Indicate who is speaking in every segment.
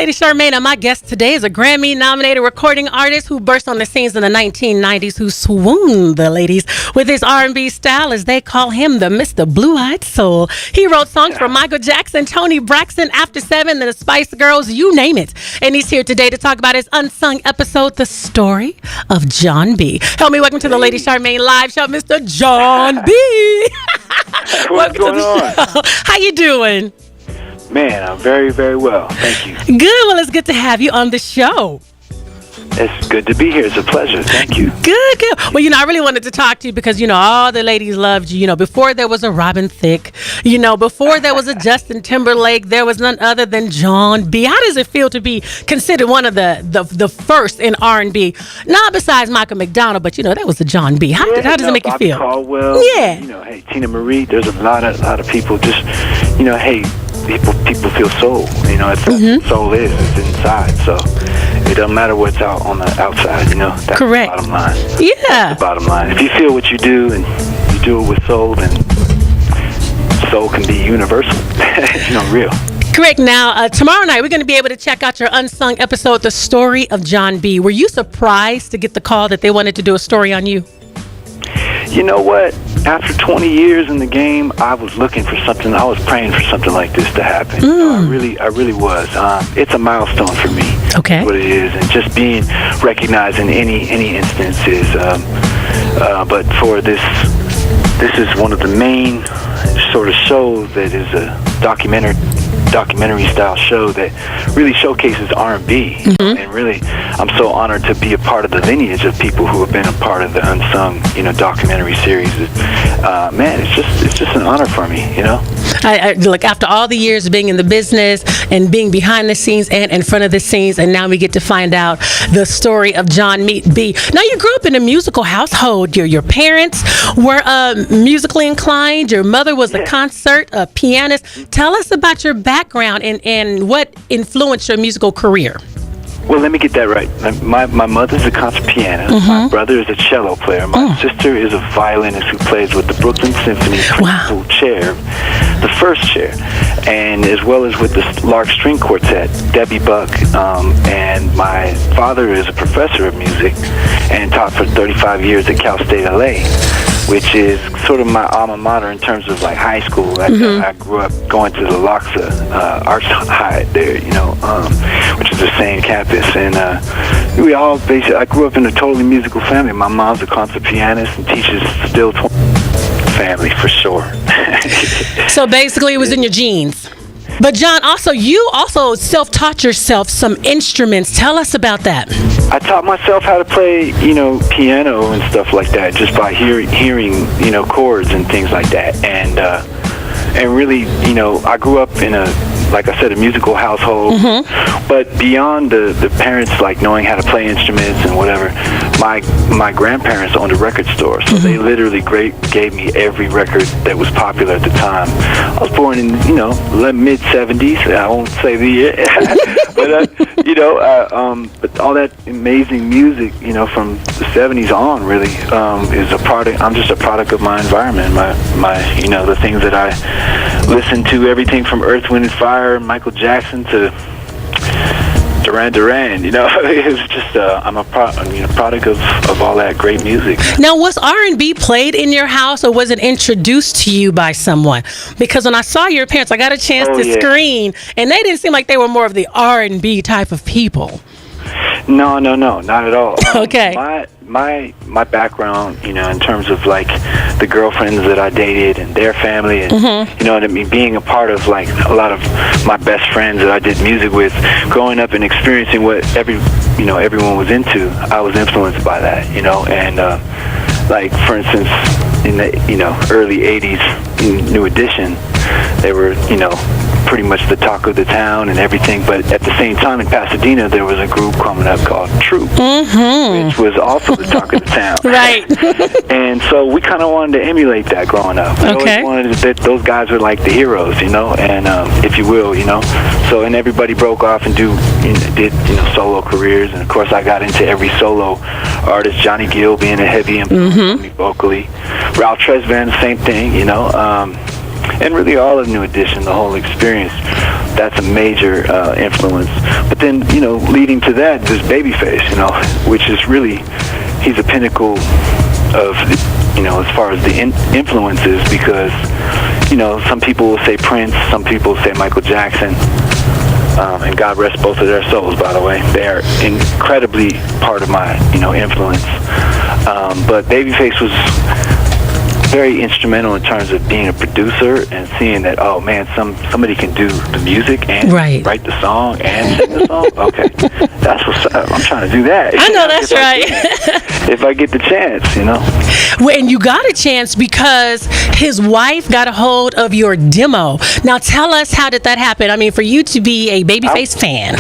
Speaker 1: Lady Charmaine, and my guest today is a Grammy-nominated recording artist who burst on the scenes in the 1990s, who swooned the ladies with his R&B style, as they call him the Mr. Blue-Eyed Soul. He wrote songs for Michael Jackson, Toni Braxton, After 7, the Spice Girls, you name it. And he's here today to talk about his unsung episode, The Story of Jon B. Help me welcome to the Lady Charmaine live show, Mr. Jon B.
Speaker 2: What's going on?
Speaker 1: How you doing?
Speaker 2: Man, I'm very, very well. Thank you.
Speaker 1: Good. Well, it's good to have you on the show.
Speaker 2: It's good to be here. It's a pleasure. Thank you.
Speaker 1: Good. Well, I really wanted to talk to you because, all the ladies loved you. Before there was a Robin Thicke, before there was a Justin Timberlake, there was none other than Jon B. How does it feel to be considered one of the first in R&B? Not besides Michael McDonald, but, that was the Jon B. How does it make
Speaker 2: Bobby
Speaker 1: you feel?
Speaker 2: Caldwell,
Speaker 1: yeah.
Speaker 2: Hey, Tina Marie, there's a lot of people just, hey, people feel soul. It's soul is. It's inside. So it doesn't matter what's out on the outside. That's
Speaker 1: correct.
Speaker 2: The bottom line.
Speaker 1: Yeah.
Speaker 2: That's the bottom line. If you feel what you do and you do it with soul, then soul can be universal. Real.
Speaker 1: Correct. Now, tomorrow night, we're going to be able to check out your unsung episode, The Story of Jon B. Were you surprised to get the call that they wanted to do a story on you?
Speaker 2: You know what? After 20 years in the game, I was looking for something. I was praying for something like this to happen. I really was. It's a milestone for me.
Speaker 1: Okay.
Speaker 2: What it is, and just being recognized in any instances. But for this is one of the main sort of shows that is a documentary style show that really showcases R&B. And really, I'm so honored to be a part of the lineage of people who have been a part of the Unsung, documentary series. Man, it's just an honor for me,
Speaker 1: I look, after all the years of being in the business and being behind the scenes and in front of the scenes, and now we get to find out the story of Jon B. Now, you grew up in a musical household. Your parents were musically inclined. Your mother was a pianist. Tell us about your background and what influenced your musical career.
Speaker 2: Well, let me get that right. My mother's a concert pianist. My brother is a cello player. My sister is a violinist who plays with the Brooklyn Symphony principal chair, the first chair, and as well as with the large string quartet, Debbie Buck. And my father is a professor of music and taught for 35 years at Cal State LA, which is sort of my alma mater in terms of like high school. I grew up going to the Loxa Arts High there, which is the same campus. And we all basically, I grew up in a totally musical family. My mom's a concert pianist and teaches still family for sure.
Speaker 1: So basically it was in your genes. But Jon, you also self-taught yourself some instruments. Tell us about that.
Speaker 2: I taught myself how to play, piano and stuff like that, just by hearing, chords and things like that. And really, I grew up in like I said, a musical household. But beyond the parents like knowing how to play instruments and whatever, my grandparents owned a record store, so they literally gave me every record that was popular at the time. I was born in mid 70s. I won't say the year, but all that amazing music from the 70s on really is a product. I'm just a product of my environment. My the things that I listen to, everything from Earth, Wind and Fire, Michael Jackson to Duran. It's just I'm a product of all that great music.
Speaker 1: Now, was R&B played in your house, or was it introduced to you by someone? Because when I saw your parents, I got a chance to screen, and they didn't seem like they were more of the R&B type of people.
Speaker 2: No, not at all.
Speaker 1: Okay.
Speaker 2: My background, in terms of like the girlfriends that I dated and their family, and what I mean, being a part of like a lot of my best friends that I did music with, growing up and experiencing what everyone was into, I was influenced by that, and like for instance, in the early '80s, New Edition, they were pretty much the talk of the town and everything. But at the same time, in Pasadena, there was a group coming up called Troop, which was also the talk of the town.
Speaker 1: Right.
Speaker 2: And so we kind of wanted to emulate that growing up. We always wanted that those guys were like the heroes, and if you will, So and everybody broke off and did solo careers, and of course I got into every solo artist. Johnny Gill being a heavy influence on me vocally. Ralph Tresvant, same thing, and really all of New Edition, the whole experience. that's a major influence. But then, you know, leading to that, there's Babyface, you know, which is really, he's a pinnacle of, you know, as far as the influences, because, you know, some people will say Prince, some people will say Michael Jackson, and God rest both of their souls, by the way. They are incredibly part of my, you know, influence. But Babyface was very instrumental in terms of being a producer and seeing that, oh man, somebody can do the music and write the song and sing the song. Okay, that's what's up. I'm trying to do that.
Speaker 1: I know that's right.
Speaker 2: If I get the chance, you know.
Speaker 1: Well, and you got a chance because his wife got a hold of your demo. Now tell us, how did that happen? I mean, for you to be a Babyface fan.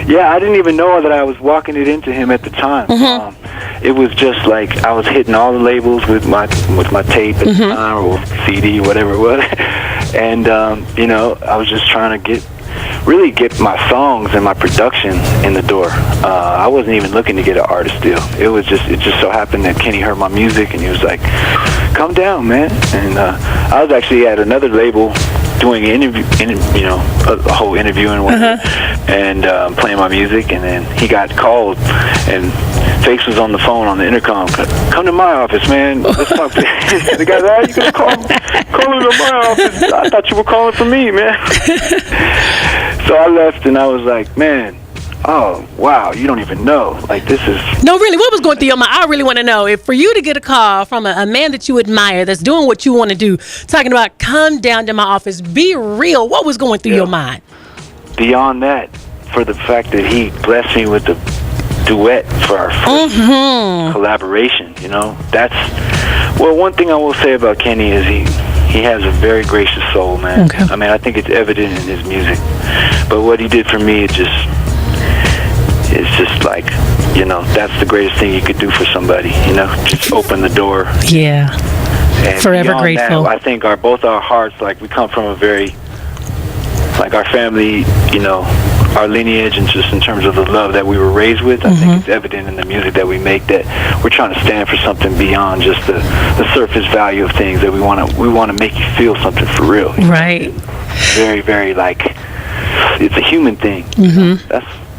Speaker 2: Yeah, I didn't even know that I was walking it into him at the time. It was just like I was hitting all the labels with my tape at the time, or CD, whatever it was, and you know, I was just trying to get my songs and my production in the door. I wasn't even looking to get an artist deal. It just so happened that Kenny heard my music and he was like, "Come down, man." And I was actually at another label doing an interview, you know, a whole interview and whatnot, and playing my music, and then he got called, and Face was on the phone on the intercom. "Come to my office, man. Let's talk to you." The guy said, "You gonna call him to my office? I thought you were calling for me, man." So I left, and I was like, man, oh, wow, you don't even know. Like, this is...
Speaker 1: No, really, what was going through your mind? I really want to know. If for you to get a call from a man that you admire, that's doing what you want to do, talking about, "Come down to my office, be real," what was going through your mind?
Speaker 2: Beyond that, for the fact that he blessed me with the duet for our first collaboration, you know, that's... Well, one thing I will say about Kenny is he has a very gracious soul, man. Okay. I mean, I think it's evident in his music. But what he did for me, it's just like, you know, that's the greatest thing you could do for somebody, you know, just open the door.
Speaker 1: Yeah.
Speaker 2: And
Speaker 1: forever grateful.
Speaker 2: That, I think both our hearts, like, we come from a very, like, our family, you know, our lineage, and just in terms of the love that we were raised with, I think it's evident in the music that we make that we're trying to stand for something beyond just the surface value of things, that we want to make you feel something for real.
Speaker 1: Right.
Speaker 2: Very, very, like, it's a human thing.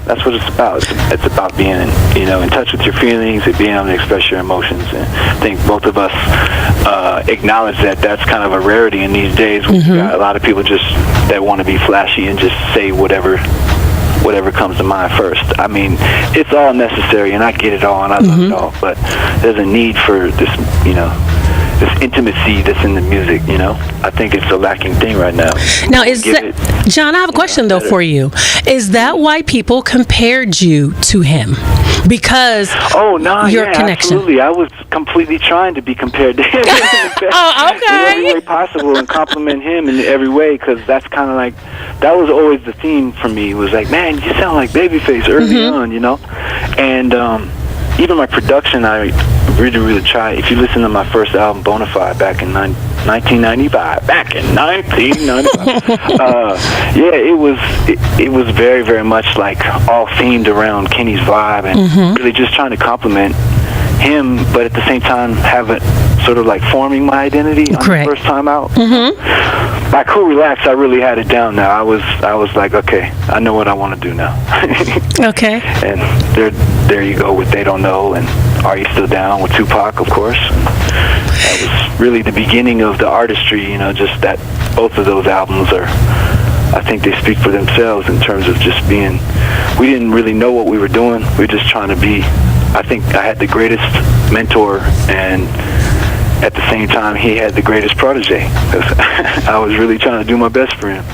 Speaker 2: That's what it's about. It's about being, you know, in touch with your feelings and being able to express your emotions. And I think both of us acknowledge that that's kind of a rarity in these days. We've got a lot of people just that want to be flashy and just say whatever comes to mind first. I mean, it's all necessary, and I get it all, and I love it all. But there's a need for this, you know, this intimacy that's in the music, you know. I think it's a lacking thing right now.
Speaker 1: Now, Jon, I have a question though for you. Is that why people compared you to him? Because your connection?
Speaker 2: Absolutely. I was completely trying to be compared to him.
Speaker 1: Oh, okay.
Speaker 2: In every way possible, and compliment him in every way, because that's kind of like, that was always the theme for me. It was like, man, you sound like Babyface early on, you know. And even my production, I really tried. If you listen to my first album, Bonafide, back in 1995, yeah, it was very, very much like all themed around Kenny's vibe, and really just trying to compliment him, but at the same time have it sort of like forming my identity on the first time out. By Cool Relax, I really had it down now. I was like, okay, I know what I want to do now.
Speaker 1: Okay.
Speaker 2: And there you go with They Don't Know, and Are You Still Down with Tupac, of course. That was really the beginning of the artistry, you know, just that both of those albums are, I think they speak for themselves in terms of just being, we didn't really know what we were doing. We were just trying to be, I think I had the greatest mentor, and at the same time, he had the greatest protege. I was really trying to do my best for him.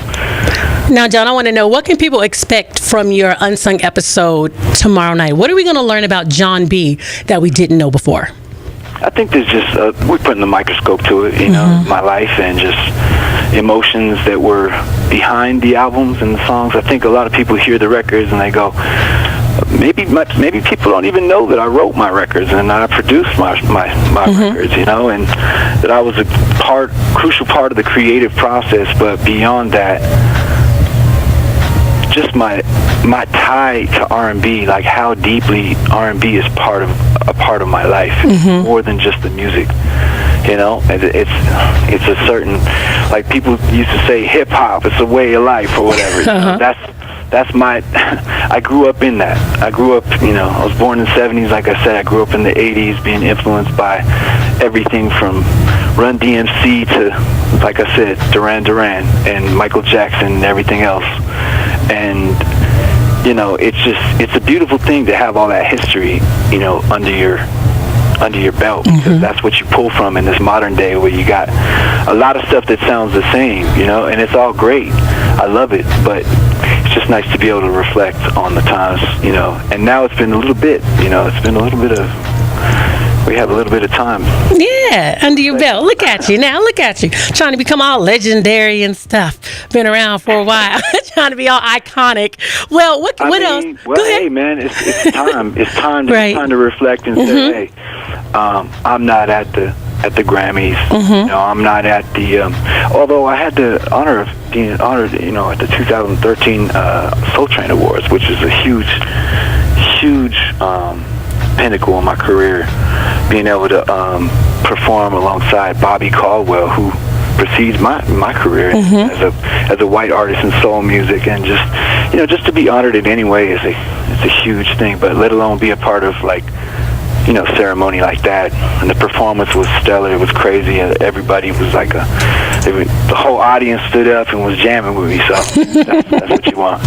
Speaker 1: Now, Jon, I want to know, what can people expect from your Unsung episode tomorrow night? What are we going to learn about Jon B that we didn't know before?
Speaker 2: I think there's just, we're putting the microscope to it, you know, my life and just emotions that were behind the albums and the songs. I think a lot of people hear the records and they go, maybe people don't even know that I wrote my records and I produced my records, you know, and that I was a crucial part of the creative process. But beyond that, just my tie to R&B, like how deeply R&B is a part of my life, more than just the music. You know, and it's a certain, like people used to say, hip hop. It's a way of life or whatever. You know, that's my. I grew up in that. I grew up. You know, I was born in the '70s. Like I said, I grew up in the '80s, being influenced by everything from Run DMC to, like I said, Duran Duran and Michael Jackson and everything else. And you know, it's a beautiful thing to have all that history, you know, under your belt, because that's what you pull from in this modern day where you got a lot of stuff that sounds the same, you know, and it's all great. I love it, but it's just nice to be able to reflect on the times, you know. And now it's been a little bit, you know, it's been a little bit of, we have a little bit of time.
Speaker 1: Yeah, under your belt. Look at you now. Look at you. Trying to become all legendary and stuff. Been around for a while. Trying to be all iconic. Well, what else?
Speaker 2: Well, hey, man, it's time. It's time to,
Speaker 1: right.
Speaker 2: It's time to reflect and say, hey, I'm not at the Grammys. You know, I'm not at the, although I had the honor of being honored, you know, at the 2013 Soul Train Awards, which is a huge pinnacle in my career, being able to perform alongside Bobby Caldwell, who precedes my career as a white artist in soul music, and just, you know, just to be honored in any way is a huge thing. But let alone be a part of, like, you know, ceremony like that. And the performance was stellar. It was crazy. Everybody was like the whole audience stood up and was jamming with me. So that's what you want.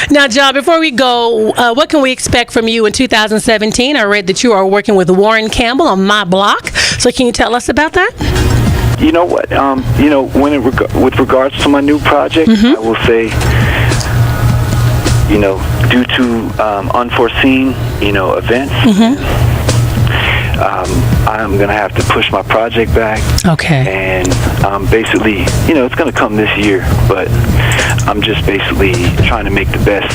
Speaker 1: Now, Jon, before we go, what can we expect from you in 2017? I read that you are working with Warren Campbell on My Block. So can you tell us about that?
Speaker 2: You know what? You know, with regards to my new project, I will say, you know, due to unforeseen, you know, events, I'm going to have to push my project back.
Speaker 1: Okay.
Speaker 2: And basically, you know, it's going to come this year, but I'm just basically trying to make the best,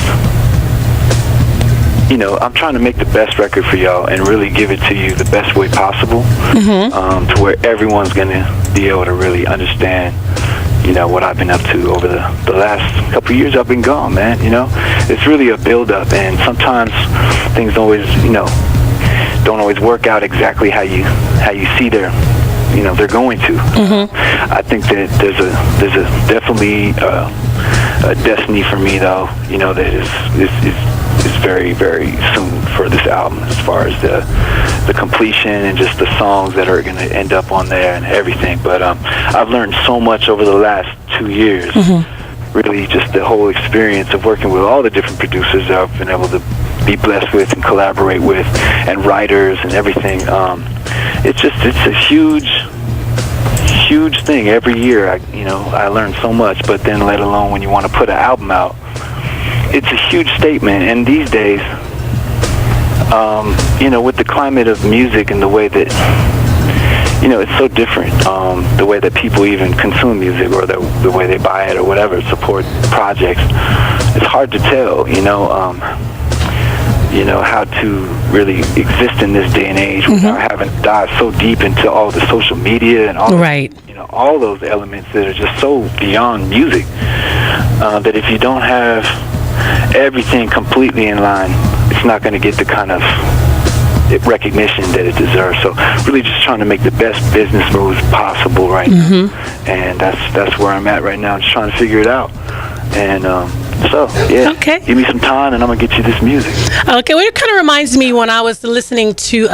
Speaker 2: you know, I'm trying to make the best record for y'all and really give it to you the best way possible, to where everyone's going to be able to really understand, you know, what I've been up to over the last couple of years I've been gone, man. You know, it's really a build-up, and sometimes things don't always work out exactly how you see they're going to. I think that there's a definitely a destiny for me, though, you know, that is very, very soon for this album, as far as the completion and just the songs that are going to end up on there and everything. But I've learned so much over the last 2 years. Really, just the whole experience of working with all the different producers that I've been able to be blessed with and collaborate with, and writers and everything. It's a huge thing every year. I learn so much, but then let alone when you want to put an album out, it's a huge statement. And these days, you know, with the climate of music and the way that, you know, it's so different, the way that people even consume music, or the way they buy it or whatever, support projects. It's hard to tell, you know, how to really exist in this day and age without having to dive so deep into all the social media and all, you know, all those elements that are just so beyond music, that if you don't have everything completely in line, it's not going to get the kind of recognition that it deserves. So really just trying to make the best business moves possible right now. And that's where I'm at right now, just trying to figure it out. And so, yeah, give me some time and I'm going to get you this music.
Speaker 1: Okay, well, it kind of reminds me when I was listening to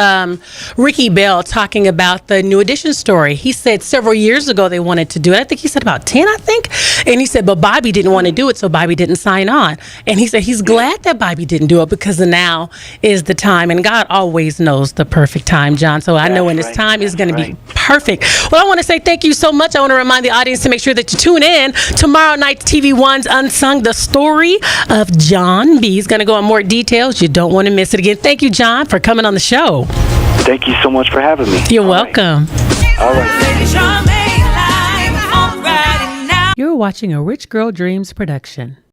Speaker 1: Ricky Bell talking about the New Edition story. He said several years ago they wanted to do it. I think he said about 10, I think. And he said, but Bobby didn't want to do it, so Bobby didn't sign on. And he said he's glad that Bobby didn't do it, because now is the time. And God always knows the perfect time, Jon. So I know when this time is going to be perfect. Well, I want to say thank you so much. I want to remind the audience to make sure that you tune in tomorrow night, TV One's Unsung, the story of Jon B. He's going to go on more details. You don't want to miss it. Again, thank you, Jon, for coming on the show.
Speaker 2: Thank you so much for having me.
Speaker 1: You're welcome.
Speaker 2: All right.
Speaker 1: You're watching a Rich Girl Dreams production.